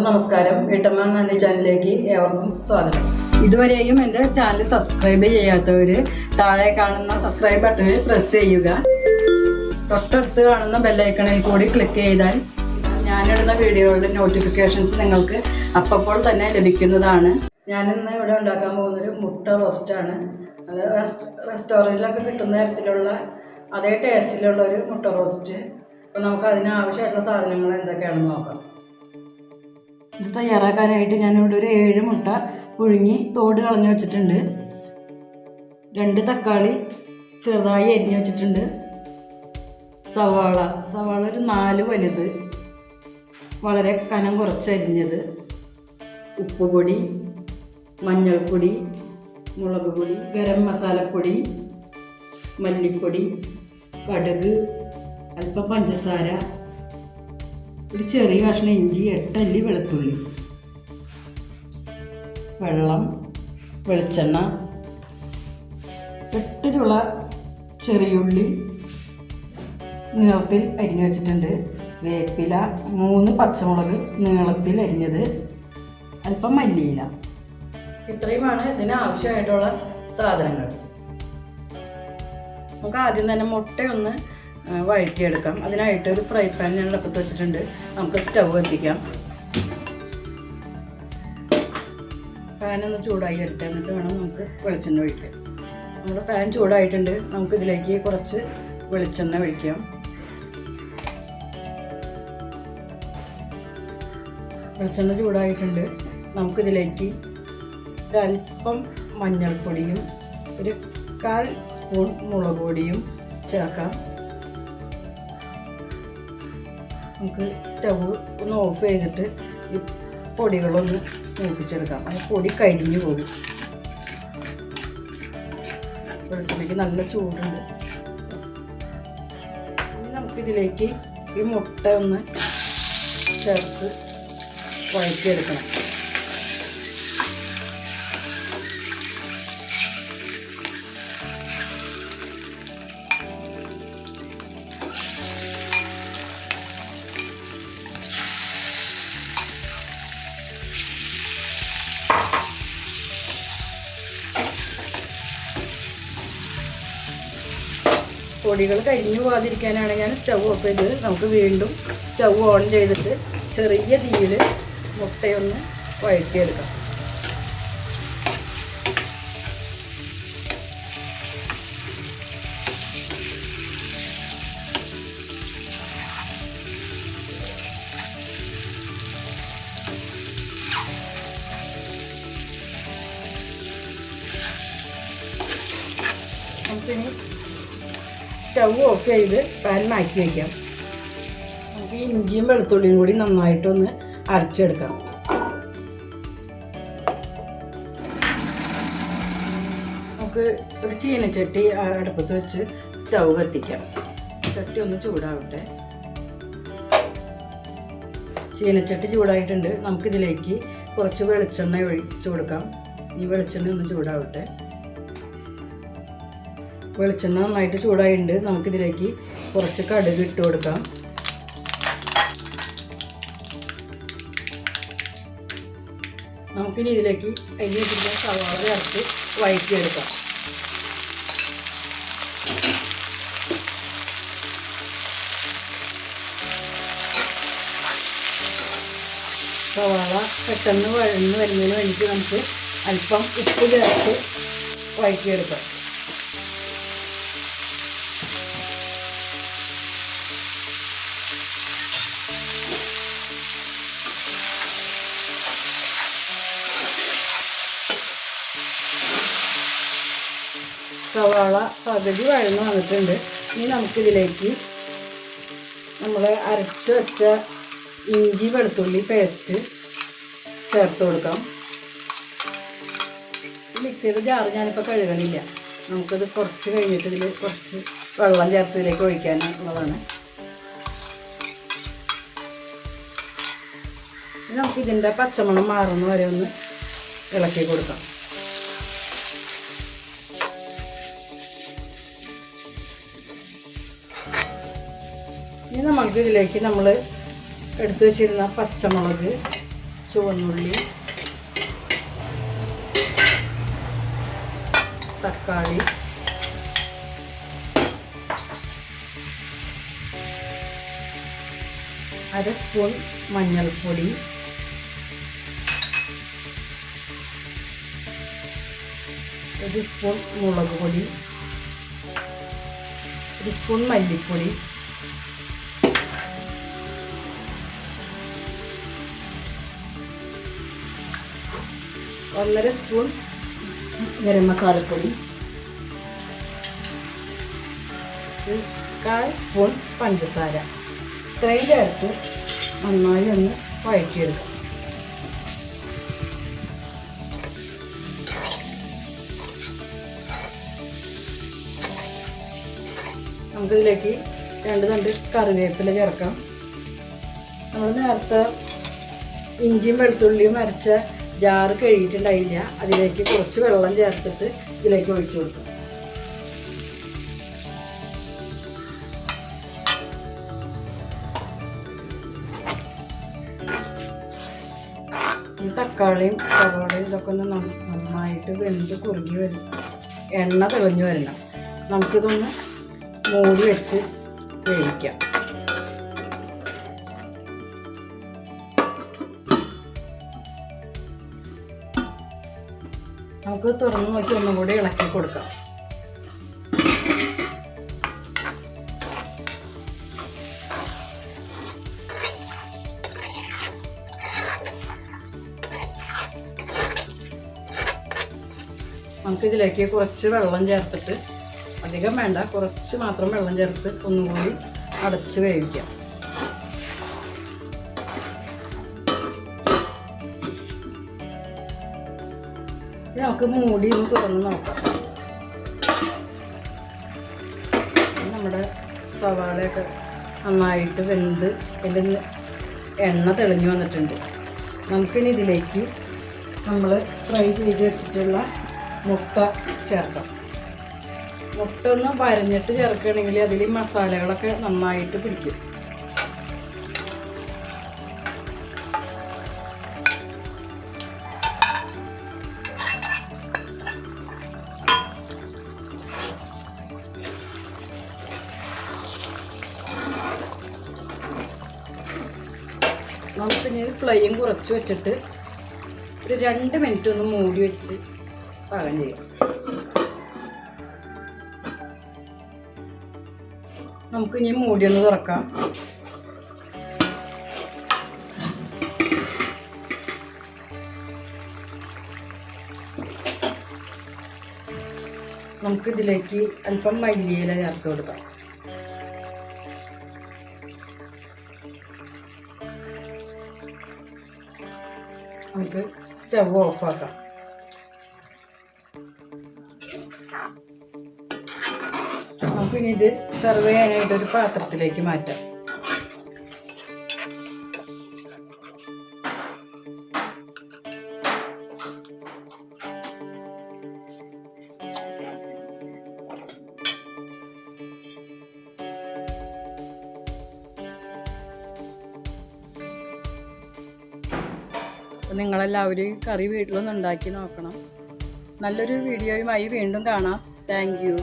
നമസ്കാരം. വീട്ടമ്മ എന്ന ചാനലിലേക്ക് ഏവർക്കും സ്വാഗതം. ഇതുവരെയും എൻ്റെ ചാനൽ സബ്സ്ക്രൈബ് ചെയ്യാത്തവർ താഴെ കാണുന്ന സബ്സ്ക്രൈബ് ബട്ടണിൽ പ്രസ് ചെയ്യുക. തൊട്ടടുത്ത് കാണുന്ന ബെല്ലൈക്കണിൽ കൂടി ക്ലിക്ക് ചെയ്താൽ ഞാനിടുന്ന വീഡിയോകളുടെ നോട്ടിഫിക്കേഷൻസ് നിങ്ങൾക്ക് അപ്പോൾ തന്നെ ലഭിക്കുന്നതാണ്. ഞാനിന്ന് ഇവിടെ ഉണ്ടാക്കാൻ പോകുന്നൊരു മുട്ട റോസ്റ്റാണ്. അത് റെസ്റ്റോറൻറ്റിലൊക്കെ കിട്ടുന്ന തരത്തിലുള്ള അതേ ടേസ്റ്റിലുള്ള ഒരു മുട്ട റോസ്റ്റ്. അപ്പോൾ നമുക്ക് അതിനാവശ്യമായിട്ടുള്ള സാധനങ്ങൾ എന്തൊക്കെയാണെന്ന് നോക്കാം. ഇത് തയ്യാറാക്കാനായിട്ട് ഞാനിവിടെ ഒരു 7 മുട്ട പുഴുങ്ങി തോട് കളഞ്ഞു വെച്ചിട്ടുണ്ട്. 2 തക്കാളി ചെറുതായി അരിഞ്ഞു വെച്ചിട്ടുണ്ട്. സവാള ഒരു 4 വലുത് വളരെ കനം കുറച്ചരിഞ്ഞത്. ഉപ്പുപൊടി, മഞ്ഞൾപ്പൊടി, മുളക് പൊടി, ഗരം മസാലപ്പൊടി, മല്ലിപ്പൊടി, കടുക്, അല്പം പഞ്ചസാര, ഒരു ചെറിയ കഷ്ണം ഇഞ്ചി, 8 അല്ലി വെളുത്തുള്ളി, വെള്ളം, വെളിച്ചെണ്ണ, 8 ചുള ചെറിയുള്ളി നീളത്തിൽ അരിഞ്ഞു വെച്ചിട്ടുണ്ട്. വേപ്പില, 3 പച്ചമുളക് നീളത്തിൽ അരിഞ്ഞത്, അല്പം മല്ലിയില. ഇത്രയുമാണ് ഇതിന് ആവശ്യമായിട്ടുള്ള സാധനങ്ങൾ. നമുക്ക് ആദ്യം തന്നെ മുട്ടയൊന്ന് വഴറ്റിയെടുക്കാം. അതിനായിട്ട് ഒരു ഫ്രൈ പാൻ ഞാൻ അടുപ്പത്ത് വെച്ചിട്ടുണ്ട്. നമുക്ക് സ്റ്റൗ കത്തിക്കാം. പാനൊന്ന് ചൂടായി വരട്ടെ, എന്നിട്ട് വേണം നമുക്ക് വെളിച്ചെണ്ണ ഒഴിക്കാം. നമ്മുടെ പാൻ ചൂടായിട്ടുണ്ട്. നമുക്കിതിലേക്ക് കുറച്ച് വെളിച്ചെണ്ണ ഒഴിക്കാം. വെളിച്ചെണ്ണ ചൂടായിട്ടുണ്ട്. നമുക്കിതിലേക്ക് ഒരല്പം മഞ്ഞൾപ്പൊടിയും ഒരു 1/4 സ്പൂൺ മുളക് പൊടിയും ചേർക്കാം. നമുക്ക് സ്റ്റൗ ഒന്ന് ഓഫ് ചെയ്തിട്ട് ഈ പൊടികളൊന്ന് മൂപ്പിച്ചെടുക്കാം. അത് പൊടി കരിഞ്ഞു പോകും. വെളിച്ചെണ്ണയ്ക്ക് നല്ല ചൂടുണ്ട്. നമുക്കിതിലേക്ക് ഈ മുട്ട ഒന്ന് ചേർത്ത് വഴറ്റിയെടുക്കണം. പൊടികൾ കരിഞ്ഞു പോകാതിരിക്കാനാണ് ഞാൻ സ്റ്റൗ ഓഫ് ചെയ്തത്. നമുക്ക് വീണ്ടും സ്റ്റൗ ഓൺ ചെയ്തിട്ട് ചെറിയ തീയിൽ മുട്ടയൊന്ന് വഴറ്റിയെടുക്കാം. നമുക്കിനി സ്റ്റൗ ഓഫ് ചെയ്ത് പാൻ മാറ്റി വയ്ക്കാം. നമുക്ക് ഇഞ്ചിയും വെളുത്തുള്ളിയും കൂടി നന്നായിട്ടൊന്ന് അരച്ചെടുക്കാം. നമുക്ക് ഒരു ചീനച്ചട്ടി അടുപ്പത്ത് വെച്ച് സ്റ്റൗ കത്തിക്കാം. ചട്ടി ഒന്ന് ചൂടാവട്ടെ. ചീനച്ചട്ടി ചൂടായിട്ടുണ്ട്. നമുക്കിതിലേക്ക് കുറച്ച് വെളിച്ചെണ്ണ ഒഴിച്ചു കൊടുക്കാം. ഈ വെളിച്ചെണ്ണ ഒന്ന് ചൂടാവട്ടെ. വെളിച്ചെണ്ണ നന്നായിട്ട് ചൂടായിട്ടുണ്ട്. നമുക്കിതിലേക്ക് കുറച്ച് കടുക് ഇട്ട് കൊടുക്കാം. നമുക്കിനി ഇതിലേക്ക് അരിഞ്ഞ് വെച്ചിരിക്കുന്ന സവാള ചേർത്ത് വഴറ്റിയെടുക്കാം. സവാള പെട്ടെന്ന് വഴന്ന് വരുന്നതിന് വേണ്ടിയിട്ട് നമുക്ക് അല്പം ഉപ്പ് ചേർത്ത് വഴറ്റിയെടുക്കാം. സവാള പകുതി വഴന്ന് വന്നിട്ടുണ്ട്. ഇനി നമുക്കിതിലേക്ക് നമ്മൾ അരച്ച് വെച്ച ഇഞ്ചി വെളുത്തുള്ളി പേസ്റ്റ് ചേർത്ത് കൊടുക്കാം. മിക്സിയുടെ ജാറ് ഞാനിപ്പോൾ കഴുകണില്ല. നമുക്കത് കുറച്ച് കഴിഞ്ഞിട്ട് ഇതിൽ കുറച്ച് വെള്ളം ചേർത്ത് ഇതിലേക്ക് ഒഴിക്കാനുള്ളതാണ്. നമുക്കിതിൻ്റെ പച്ചമണം മാറുന്ന വരെ ഒന്ന് ഇളക്കി കൊടുക്കാം. ഇനി നമുക്ക് ഇതിലേക്ക് നമ്മൾ എടുത്തു വെച്ചിരുന്ന പച്ചമുളക് ചുവന്നുള്ളി, തക്കാളി, അര സ്പൂൺ മഞ്ഞൾപ്പൊടി, ഒരു സ്പൂൺ മുളക് പൊടി, ഒരു സ്പൂൺ മല്ലിപ്പൊടി, ഒന്നര സ്പൂൺ ഗരം മസാലപ്പൊടി, 1/4 സ്പൂൺ പഞ്ചസാര ഇത്രയും ചേർത്ത് നന്നായി ഒന്ന് വഴറ്റിയെടുക്കാം. നമുക്കിതിലേക്ക് 2 തണ്ട് കറിവേപ്പില ചേർക്കാം. നമ്മൾ നേരത്തെ ഇഞ്ചിയും വെളുത്തുള്ളിയും അരച്ച ജാറ് കഴുകിയിട്ടുണ്ടായില്ല, അതിലേക്ക് കുറച്ച് വെള്ളം ചേർത്തിട്ട് ഇതിലേക്ക് ഒഴിച്ചു കൊടുക്കാം. തക്കാളിയും സവാളയും ഇതൊക്കെ ഒന്ന് നന്നായിട്ട് വെന്ത് കുറുകി വരും, എണ്ണ തെളിഞ്ഞു വരണം. നമുക്കിതൊന്ന് മൂടി വെച്ച് വേവിക്കാം. നമുക്ക് തുറന്ന് നോക്കി ഒന്നും കൂടി ഇളക്കി കൊടുക്കാം. നമുക്കിതിലേക്ക് കുറച്ച് വെള്ളം ചേർത്തിട്ട്, അധികം വേണ്ട, കുറച്ച് മാത്രം വെള്ളം ചേർത്ത് ഒന്നുകൂടി അടച്ച് വേവിക്കാം. നമുക്ക് മൂടി ഒന്ന് തുറന്ന് നോക്കാം. നമ്മുടെ സവാളയൊക്കെ നന്നായിട്ട് വെന്ത് അതിൽ എണ്ണ തെളിഞ്ഞു വന്നിട്ടുണ്ട്. നമുക്കിനി ഇതിലേക്ക് നമ്മൾ ഫ്രൈ ചെയ്ത് വെച്ചിട്ടുള്ള മുട്ട ചേർക്കാം. മുട്ട ഒന്ന് വരഞ്ഞിട്ട് ചേർക്കുകയാണെങ്കിൽ അതിൽ മസാലകളൊക്കെ നന്നായിട്ട് പിടിക്കും. നമുക്കിനി ഫ്ലെയിം കുറച്ച് വെച്ചിട്ട് ഒരു 2 മിനിറ്റ് ഒന്ന് മൂടി വെച്ച് പാകം ചെയ്യാം. നമുക്കിനി മൂടി ഒന്ന് തുറക്കാം. നമുക്കിതിലേക്ക് അല്പം മല്ലിയില ചേർത്ത് കൊടുക്കാം. നമുക്ക് സ്റ്റവ് ഓഫാക്കാം. നമുക്കിനി ഇത് സെർവ് ചെയ്യാനായിട്ടൊരു പാത്രത്തിലേക്ക് മാറ്റാം. നിങ്ങളെല്ലാവരും കറി വീട്ടിലൊന്ന് ഉണ്ടാക്കി നോക്കണം. നല്ലൊരു വീഡിയോയുമായി വീണ്ടും കാണാം. Thank you.